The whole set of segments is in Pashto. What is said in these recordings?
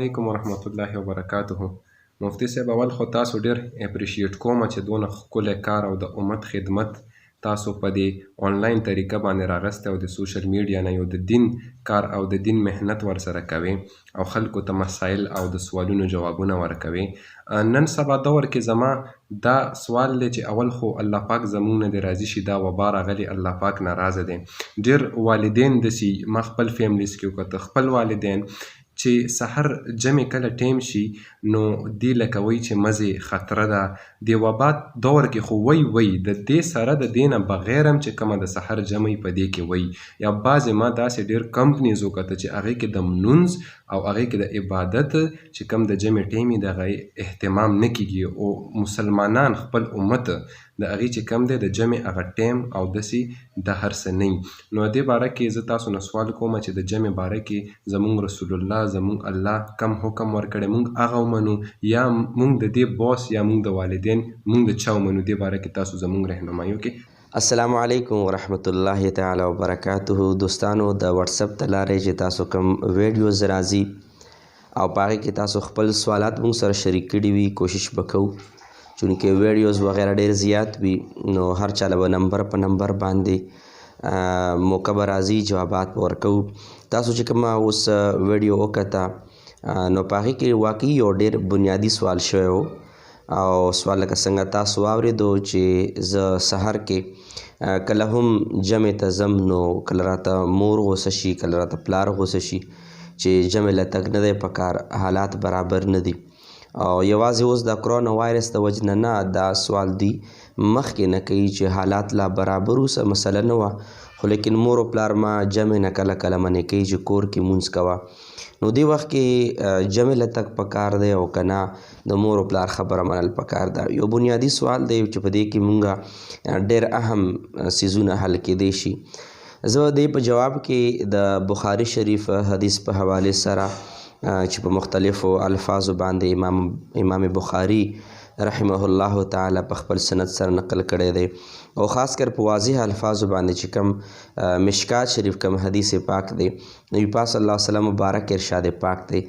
علیکم ورحمت الله وبرکاته. مفتي صاحب، اول خو تاسو ډیر اپریشیټ کوم چې دونه ښکلی کار او د امت خدمت تاسو په دې آنلاین طریقه باندې راغستی او د سوشل میډیا نه یو د دین کار او د دین محنت ورسره کوئ او خلکو ته مسایل او د سوالونو جوابونه ورکوئ. نن سبا دور کې زما دا سوال دی چې اول خو الله پاک زموږ نه دې راضي شي، دا وبا راغلې، الله پاک ناراضه دی. ډېر والدین داسې ما خپل فیملیز کې وکته، خپل والدین چې سحر جمع کله ټیم شي نو دې لکه وایي چې مزې خطره ده. د وبا دور کې خو وایي د دې سره د دې نه بغیر هم چې کومه د سحر جمع په دې کې وایي، یا بعضې ما داسې ډېر کمپنیز وکته چې هغې کې د مونځ او هغې کې د عبادت چې کوم د جمع ټیم یې د هغه اهتمام نه کېږي او مسلمانان خپل امت د هغې چې کوم دی د جمع هغه ټیم او داسې د هر څه نه وي. نو دې باره کې زه تاسو نه سوال کوم چې د جمع باره کې زموږ رسول الله زموږ الله کم حکم ورکړی موږ هغه ومنو یا موږ د دې بوس یا موږ د والدین موږ د چا ومنو؟ دې باره کې تاسو زموږ رهنمایي وکړئ. السلام علیکم ورحمت الله تعالی وبرکاته. دوستانو د واتساپ ته لارې چې تاسو کوم ویډیوز راځي او په هغې کې تاسو خپل سوالات موږ سره شریک کړي وي، کوشش به کوو چونکې ویډیوز وغیره ډېر زیات وي نو هر چا له به نمبر په نمبر باندې موقع به راځي جوابات به ورکوو. تاسو چې کومه اوس ویډیو وکته نو په هغې کې واقعي یو ډېر بنیادي سوال شوی و او سوال لکه څنګه تاسو واورېدو چې زه سحر کې کله هم جمع ته ځم نو کله راته مور غوسه شي، کله راته پلار غوسه شي چې جمع له تګ نه دی پکار، حالات برابر نه دي. او یوازې اوس د کرونا وایرس د وجې نه دا سوال دی مخکې نه کوي چې حالات لا برابر اوسه مسله نه وه، خو لیکن مور و پلار ما جمع نه کله کله منې کوي چې کور کې مونځ کوه. نو دې وخت کې جمع له تګ پکار دی او که نه د مور و پلار خبره منل پکار ده. یو بنیادي سوال دی چې په دې کې مونږ ډېر اهم څیزونه حل کیدی شي. زه دې په جواب کې د بخاري شریف حدیث په حوالې سره چې په مختلفو الفاظو باندې امام بخاري رحمه الله تعالی په خپل سند سره نقل کړی دی او خاص کر په واضح الفاظو باندې چې کوم مشکات شریف کوم حدیث پاک دی، نبی پاک صلی الله علیه وسلم مبارک ارشاد پاک دی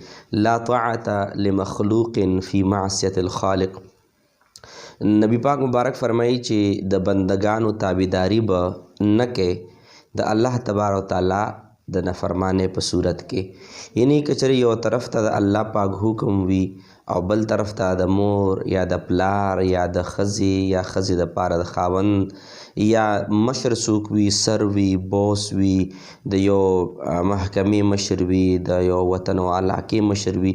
لا طاعة لمخلوق فی معصیة الخالق. نبی پاک مبارک فرمایي چې د بندگانو تابعداري به نه کوي د الله تبارک وتعالی د نافرمانۍ په صورت کې، یعنی که چېرې یو طرف ته د الله پاک حکم وي او بل طرف ته د مور یا د پلار یا د ښځې یا ښځې دپاره د خاوند یا مشر څوک وي، سر وي، بوس وي، د یو محکمې مشر وي، د یو وطن او علاقې مشر وي،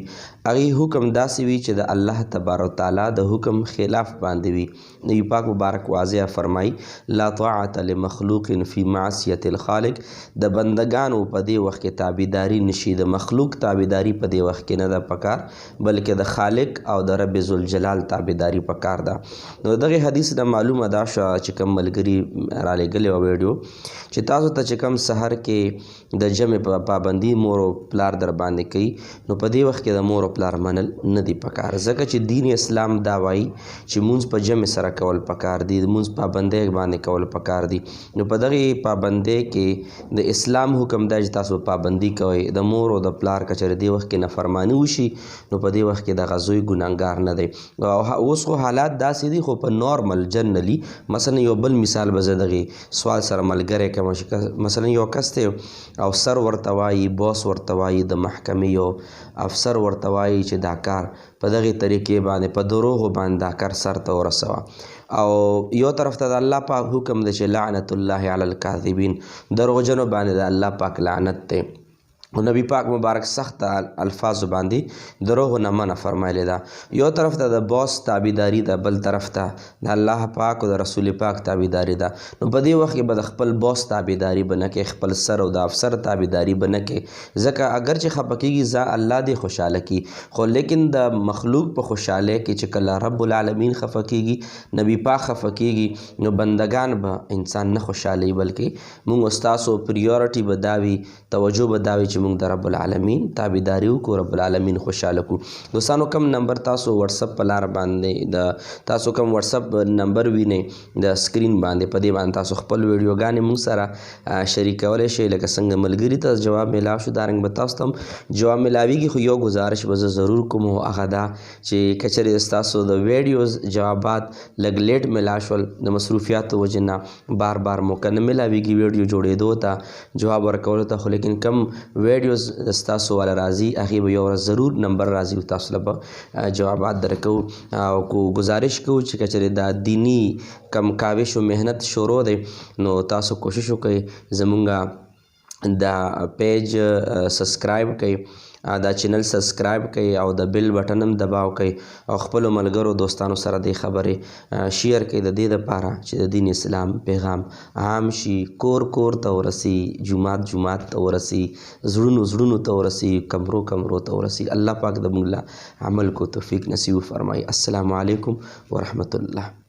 هغې حکم داسې وي چې د الله تبارک وتعالی د حکم خلاف باندې وي. نبی پاک مبارک واضح فرمایي لا طاعة لمخلوق فی معصیة الخالق. د بندگانو په دې وخت کې تابعداري نشي، د مخلوق تابعداري په دې وخت کې نه ده پکار بلکې د خالق او د رب ذوالجلال تابعداري پکار ده. نو دغې حدیث نه معلومه دا شوه چې کوم ملګري رالیږلې وه ویډیو چې تاسو ته چې کوم سحر کې د جمع پابندي مور او پلار در باندې کوي نو په دې وخت کې د مور او پلار منل نه دي پکار، ځکه چې دین اسلام دا وایي چې مونځ په جمع سره کول پکار دي، د مونځ پابندۍ باندې کول پکار دي. نو په دغې پابندۍ کې د اسلام حکم دی چې تاسو پابندي کوئ، د مور او د پلار که چېرې دې وخت کې نافرماني وشي نو په دې وخت کې دغه زوی ګناهګار نه دی. اوس خو حالات داسې دي، خو په نارمل جنرالي مثلا یو بل مثال به زه دغې سوال سره ملګری کوم چې مثلا یو کس دی او سر ورته وایي، بوس ورته وایي، د محکمې یو افسر ورته وایي چې دا کار په دغې طریقې باندې په دروغو باندې دا کار سر ته ورسوه، او یو طرف ته د الله پاک حکم دی چې لعنت الله علی الکاذبین، دروغجنو باندې د الله پاک لعنت دی. او نبی پاک مبارک سخت الفاظو باندې دروغو نه منع فرمایلی ده. یو طرف ته د بوس تابعداري ده، بل طرف ته د الله پاک او د رسول پاک تابعداري ده. نو په دې وخت کې به د خپل بوس تابعداري به نه کوي، خپل سر او د افسر تابعداري به نه کوي، ځکه اگر چې خفه کېږي ځا الله دې خوشحاله کړي، خو لیکن د مخلوق په خوشحالۍ کې چې کله رب العالمین خفه کېږي، نبی پاک خفه کېږي، نو بندگان به انسان نه خوشحالوي بلکې مونږ ستاسو پریورټي به دا وي، توجه به دا وي چې چې موږ د رب العالمین تابعداري وکړو، رب العالمین خوشحاله کړو. دوستانو کم نمبر تاسو واتساپ په لار باندې د تاسو کم واتساپ نمبر وینئ د سکرین باندې، په دې باندې تاسو خپل ویډیوګانې موږ سره شریکولی شئ. لکه څنګه ملګري ته جواب میلاو شو دارنګه به تاسو ته هم جواب میلاویږي. خو یو گزارش به زه ضرور کوم، هغه دا چې که چېرې ستاسو د ویډیوز جوابات لږ لیټ میلاو شول د مصروفیاتو وجې نه بار بار موقع نه میلاویږي ویډیو جوړېدو ته، جواب ورکولو ته، خو لیکن کم ویډیوز ستاسو والا راځي هغې به یو ورځ ضرور نمبر راځي او تاسو له به جوابات درکوو. او کو گزارش کوو چې که چېرې دا دینی کم کاوش و محنت شروع دی نو تاسو کوشش وکړئ زمونږ دا پیج سبسکرایب کړئ، دا چینل سبسکرایب کړئ او د بیل بټن هم دباو کړئ او خپلو ملګرو دوستانو سره دې خبرې شیر کړئ د دې دپاره چې د دین اسلام پیغام عام شي، کور کور ته ورسي، جومات جومات ته ورسي، زړونو زړونو ته ورسي، کمرو کمرو ته ورسي. الله پاک د موږ له عمل کو توفیق نصیب فرمایي. السلام علیکم ورحمت الله.